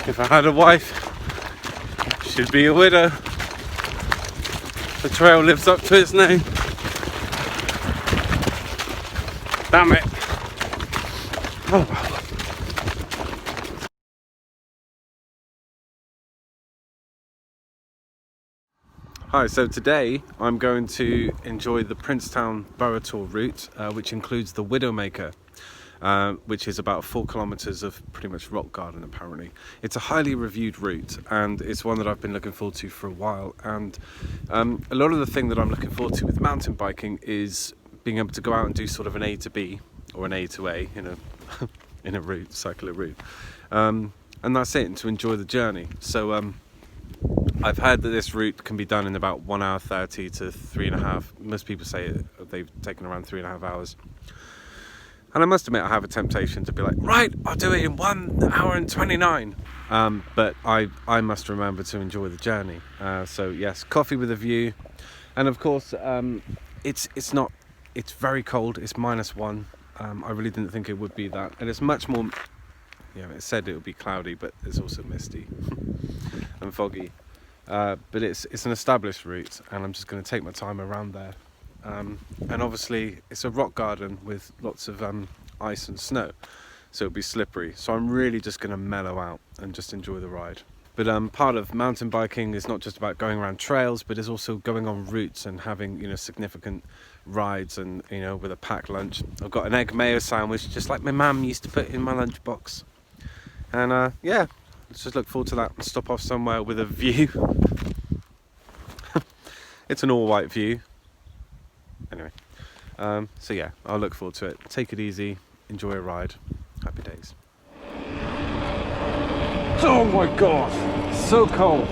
If I had a wife, she'd be a widow. The trail lives up to its name. Damn it. Oh well. Hi, so today I'm going to enjoy the Princetown Burrator route, which includes the Widowmaker, which is about 4 kilometers of pretty much rock garden apparently. It's a highly reviewed route and it's one that I've been looking forward to for a while, and a lot of the thing that I'm looking forward to with mountain biking is being able to go out and do sort of an A to B or an A to A in a in a route, cycle a route, and that's it, and to enjoy the journey. So I've heard that this route can be done in about 1 hour 30 to 3.5. Most people say they've taken around 3.5 hours. And I must admit, I have a temptation to be like, right, I'll do it in 1 hour and 29. But I must remember to enjoy the journey. So yes, coffee with a view. And of course, it's very cold. It's -1. I really didn't think it would be that. And it's much more, it said it would be cloudy, but it's also misty and foggy. But it's an established route, and I'm just going to take my time around there. And obviously it's a rock garden with lots of ice and snow, so it'll be slippery. So I'm really just going to mellow out and just enjoy the ride. But part of mountain biking is not just about going around trails, but it's also going on routes and having significant rides, and with a packed lunch. I've got an egg mayo sandwich, just like my mum used to put in my lunchbox. And yeah, let's just look forward to that and stop off somewhere with a view. It's an all-white view. Anyway, so yeah, I'll look forward to it. Take it easy, enjoy a ride. Happy days. Oh my god, so cold.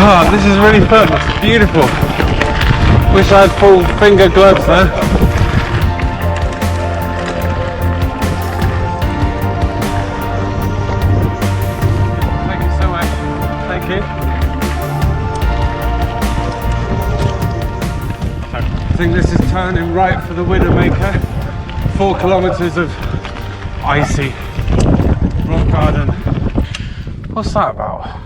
Oh, this is really fun. It's beautiful. Wish I had full finger gloves there. Thank you so much. Thank you. I think this is turning right for the Widowmaker. 4 kilometers of icy rock garden. What's that about?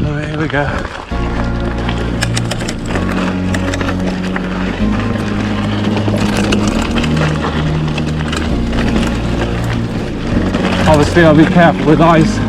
Oh, here we go. Obviously I'll be careful with ice.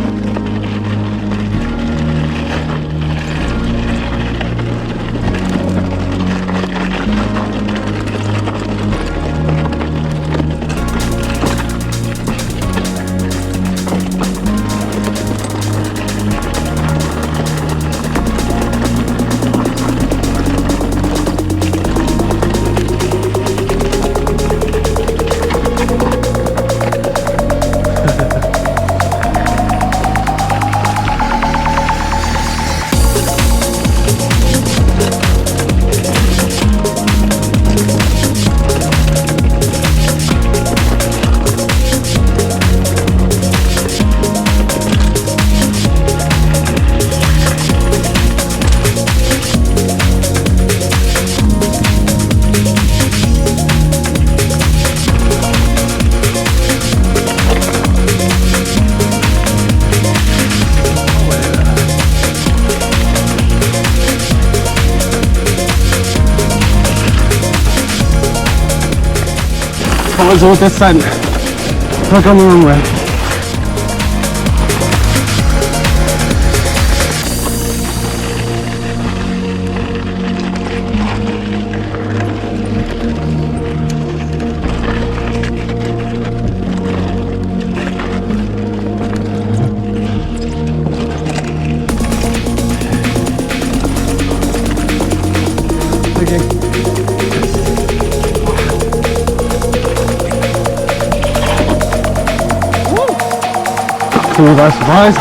That was all descent. I've gone the wrong way. Cool, by surprise.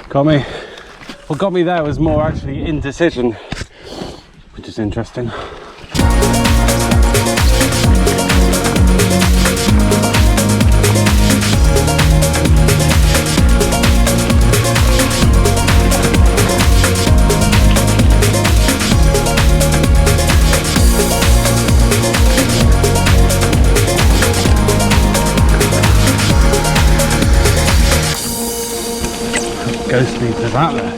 Got me. What got me there was more actually indecision, which is interesting. Ghostly to that look.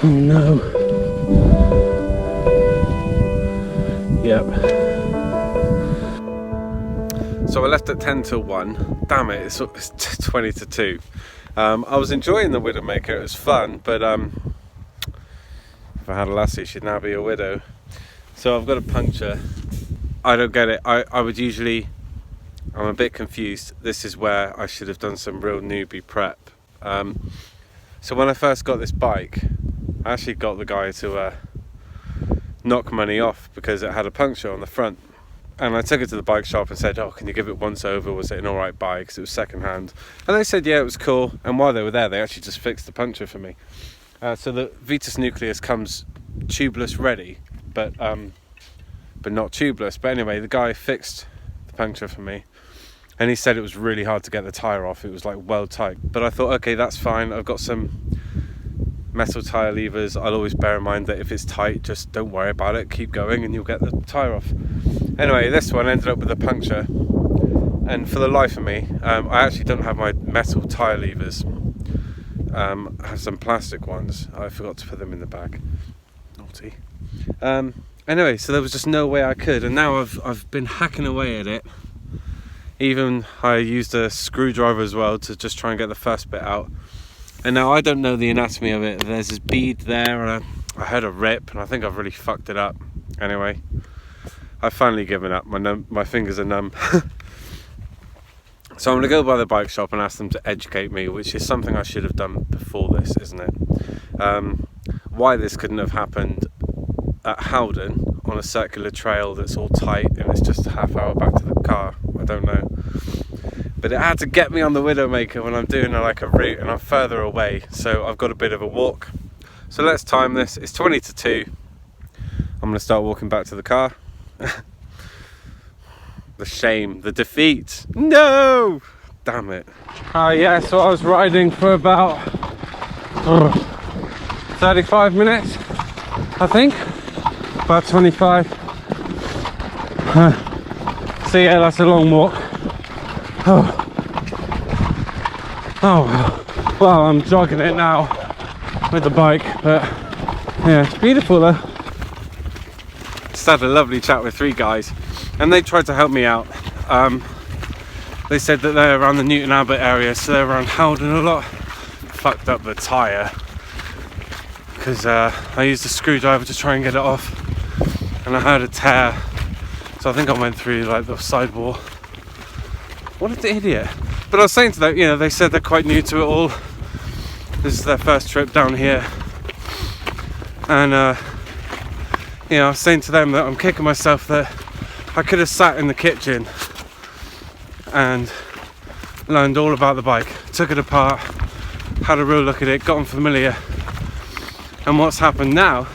Oh no. Yep. So I left at 10 till 1. Damn it, it's 20 to 2. I was enjoying the Widowmaker, it was fun, but if I had a lassie, she'd now be a widow. So I've got a puncture. I don't get it. I would usually, I'm a bit confused. This is where I should have done some real newbie prep. So when I first got this bike, I actually got the guy to knock money off because it had a puncture on the front. And I took it to the bike shop and said, oh, can you give it once over? Was it an alright bike? Because it was second hand. And they said, yeah, it was cool. And while they were there, they actually just fixed the puncture for me. So the Vitus Nucleus comes tubeless ready, but not tubeless. But anyway, the guy fixed the puncture for me. And he said it was really hard to get the tyre off. It was like weld tight. But I thought, okay, that's fine. I've got some metal tyre levers. I'll always bear in mind that if it's tight, just don't worry about it. Keep going and you'll get the tyre off. Anyway, this one ended up with a puncture. And for the life of me, I actually don't have my metal tyre levers. I have some plastic ones. I forgot to put them in the bag. Naughty. Anyway, so there was just no way I could. And now I've been hacking away at it. Even I used a screwdriver as well to just try and get the first bit out. And now I don't know the anatomy of it. There's this bead there and I heard a rip and I think I've really fucked it up. Anyway, I've finally given up. My fingers are numb. So I'm going to go by the bike shop and ask them to educate me, which is something I should have done before this, isn't it? Why this couldn't have happened at Howden on a circular trail that's all tight and it's just a half hour back to the car, I don't know. But it had to get me on the Widowmaker when I'm doing like a route and I'm further away, so I've got a bit of a walk. So let's time this. It's 20 to 2. I'm going to start walking back to the car. The shame, the defeat. No! Damn it. Yeah, so I was riding for about 35 minutes, I think. About 25. So yeah, that's a long walk. Oh, well, I'm jogging it now with the bike, but yeah, it's beautiful though. Just had a lovely chat with 3 guys and they tried to help me out. They said that they're around the Newton Abbot area, so they're around Howden a lot. Fucked up the tyre because I used a screwdriver to try and get it off and I heard a tear, so I think I went through like the sidewall. What an idiot. But I was saying to them, you know, they said they're quite new to it all. This is their first trip down here. And, you know, I was saying to them that I'm kicking myself that I could have sat in the kitchen and learned all about the bike. Took it apart, had a real look at it, gotten familiar. And what's happened now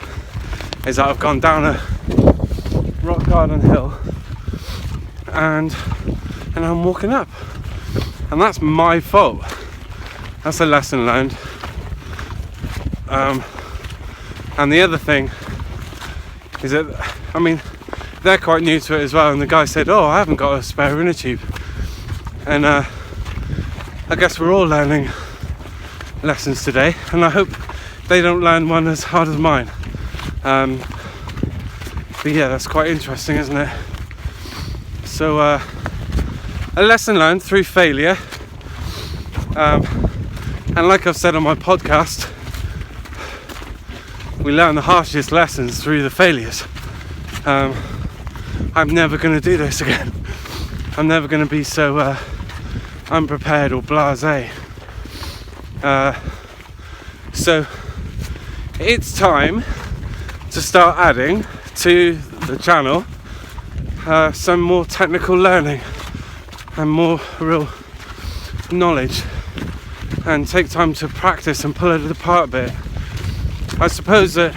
is that I've gone down a rock garden hill and I'm walking up. And that's my fault. That's a lesson learned. And the other thing is that, I mean, they're quite new to it as well, and the guy said, oh, I haven't got a spare inner tube. And I guess we're all learning lessons today, and I hope they don't learn one as hard as mine. But yeah, that's quite interesting, isn't it? So a lesson learned through failure, and like I've said on my podcast, we learn the harshest lessons through the failures. I'm never going to do this again. I'm never going to be so unprepared or blasé. So it's time to start adding to the channel some more technical learning and more real knowledge, and take time to practice and pull it apart a bit. I suppose that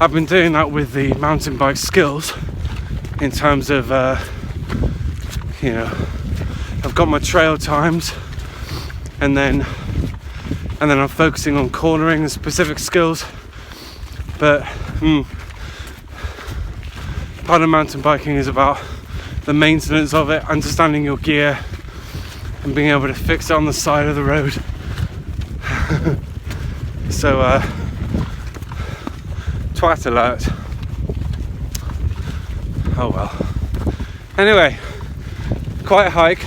I've been doing that with the mountain bike skills in terms of you know, I've got my trail times, and then I'm focusing on cornering and specific skills. But part of mountain biking is about the maintenance of it, understanding your gear and being able to fix it on the side of the road. So twat alert. Oh well. Anyway, quite a hike.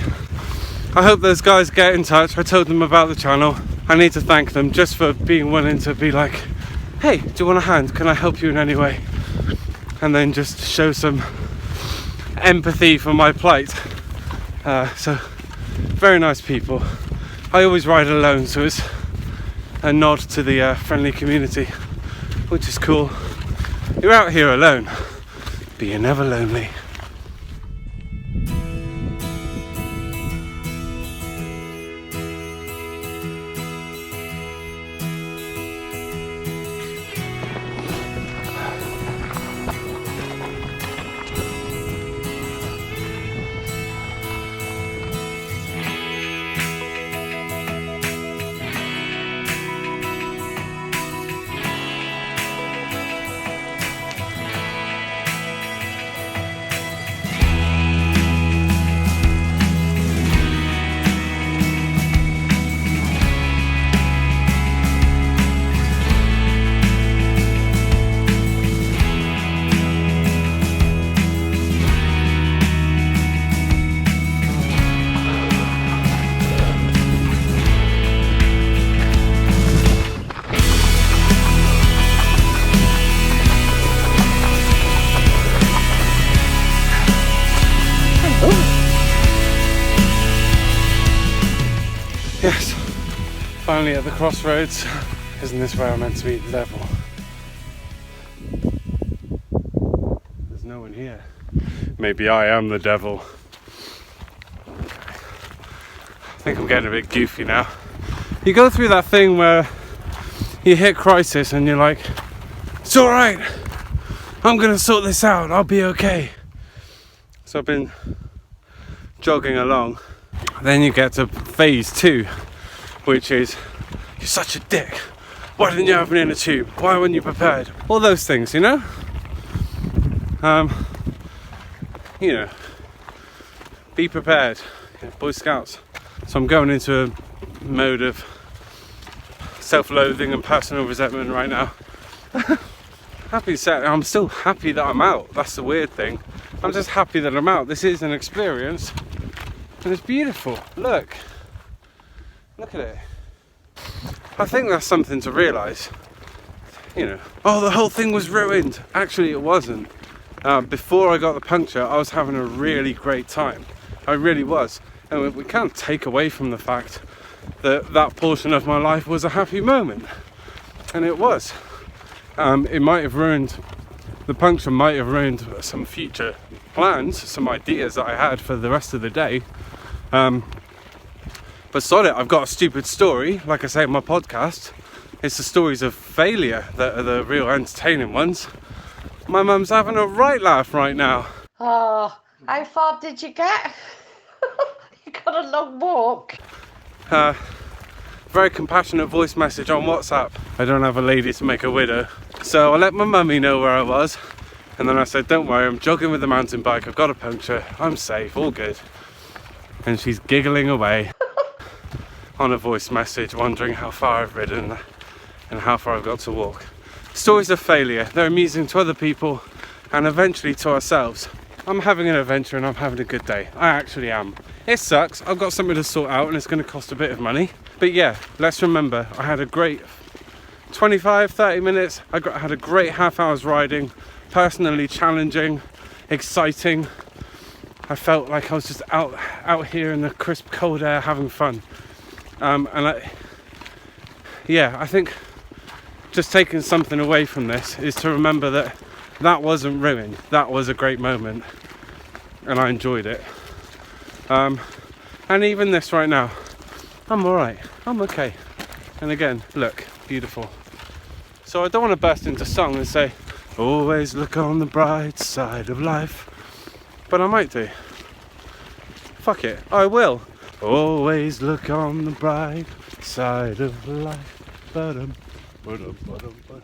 I hope those guys get in touch. I told them about the channel. I need to thank them just for being willing to be like, hey, do you want a hand? Can I help you in any way? And then just show some empathy for my plight. So very nice people. I always ride alone, so it's a nod to the friendly community, which is cool. You're out here alone, but you're never lonely. Yes, finally at the Crossroads. Isn't this where I'm meant to meet the devil? There's no one here. Maybe I am the devil. I think I'm getting a bit goofy now. You go through that thing where you hit crisis and you're like, it's alright, I'm gonna sort this out, I'll be okay. So I've been jogging along. Then you get to phase 2, which is, you're such a dick. Why didn't you have an inner tube? Why weren't you prepared? All those things, you know? You know, be prepared, Boy Scouts. So I'm going into a mode of self-loathing and personal resentment right now. Happy set. I'm still happy that I'm out. That's the weird thing. I'm just happy that I'm out. This is an experience. And it's beautiful. Look at it. I think that's something to realise. You know, oh, the whole thing was ruined. Actually, it wasn't. Before I got the puncture, I was having a really great time. I really was. And we can't take away from the fact that that portion of my life was a happy moment. And it was. It might have ruined, the puncture might have ruined some future plans, some ideas that I had for the rest of the day. But sod it, I've got a stupid story, like I say in my podcast. It's the stories of failure that are the real entertaining ones. My mum's having a right laugh right now. Oh, how far did you get? You got a long walk. Very compassionate voice message on WhatsApp. I don't have a lady to make a widow. So I let my mummy know where I was. And then I said, don't worry, I'm jogging with the mountain bike. I've got a puncture. I'm safe, all good. And she's giggling away on a voice message, wondering how far I've ridden and how far I've got to walk. Stories of failure. They're amusing to other people and eventually to ourselves. I'm having an adventure and I'm having a good day. I actually am. It sucks. I've got something to sort out and it's going to cost a bit of money. But yeah, let's remember, I had a great 25-30 minutes. I had a great half hour's riding. Personally challenging, exciting. I felt like I was just out here in the crisp cold air having fun. I think just taking something away from this is to remember that that wasn't ruined. That was a great moment and I enjoyed it. And even this right now, I'm alright, I'm okay. And again, look, beautiful. So I don't want to burst into song and say, always look on the bright side of life. But I might do. Fuck it, I will. Always look on the bright side of life. Ba-dum, ba-dum, ba-dum, ba-dum.